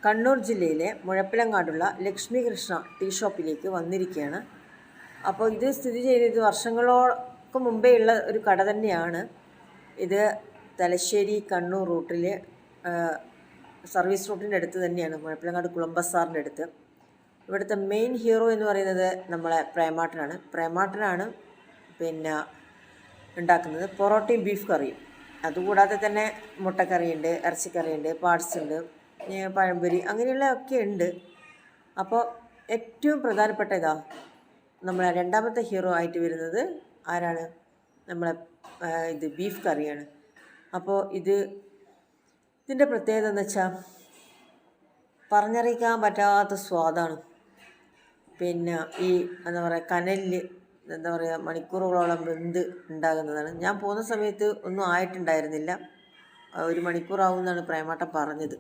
കണ്ണൂർ ജില്ലയിലെ മുഴപ്പിലങ്ങാടുള്ള ലക്ഷ്മി കൃഷ്ണ ടീ ഷോപ്പിലേക്ക് വന്നിരിക്കുകയാണ്. അപ്പോൾ ഇത് സ്ഥിതി ചെയ്യുന്നത് വർഷങ്ങൾക്ക് മുമ്പേ ഉള്ള ഒരു കട തന്നെയാണ്. ഇത് തലശ്ശേരി കണ്ണൂർ റൂട്ടിൽ സർവീസ് റൂട്ടിൻ്റെ അടുത്ത് തന്നെയാണ്, മുഴപ്പിലങ്ങാട് കുളമ്പസാറിൻ്റെ അടുത്ത്. ഇവിടുത്തെ മെയിൻ ഹീറോ എന്ന് പറയുന്നത് നമ്മളെ പ്രേമാട്ടനാണ് പിന്നെ ഉണ്ടാക്കുന്നത് പൊറോട്ടയും ബീഫ് കറിയും. അതുകൂടാതെ തന്നെ മുട്ടക്കറിയുണ്ട്, ഇറച്ചിക്കറിയുണ്ട്, പാർട്സ് ഉണ്ട്, പഴംപൊരി അങ്ങനെയുള്ള ഒക്കെ ഉണ്ട്. അപ്പോൾ ഏറ്റവും പ്രധാനപ്പെട്ട നമ്മളെ രണ്ടാമത്തെ ഹീറോ ആയിട്ട് വരുന്നത് ആരാണ്? നമ്മളെ ഇത് ബീഫ് കറിയാണ്. അപ്പോൾ ഇതിൻ്റെ പ്രത്യേകത എന്ന് വെച്ചാൽ പറഞ്ഞറിയിക്കാൻ പറ്റാത്ത സ്വാദാണ്. പിന്നെ ഈ എന്താ പറയുക, കനലിൽ എന്താ പറയുക മണിക്കൂറുകളോളം വെന്ത് ഉണ്ടാകുന്നതാണ്. ഞാൻ പോകുന്ന സമയത്ത് ഒന്നും ആയിട്ടുണ്ടായിരുന്നില്ല. 1 മണിക്കൂറാവും എന്നാണ് പ്രേമാട്ടൻ പറഞ്ഞത്.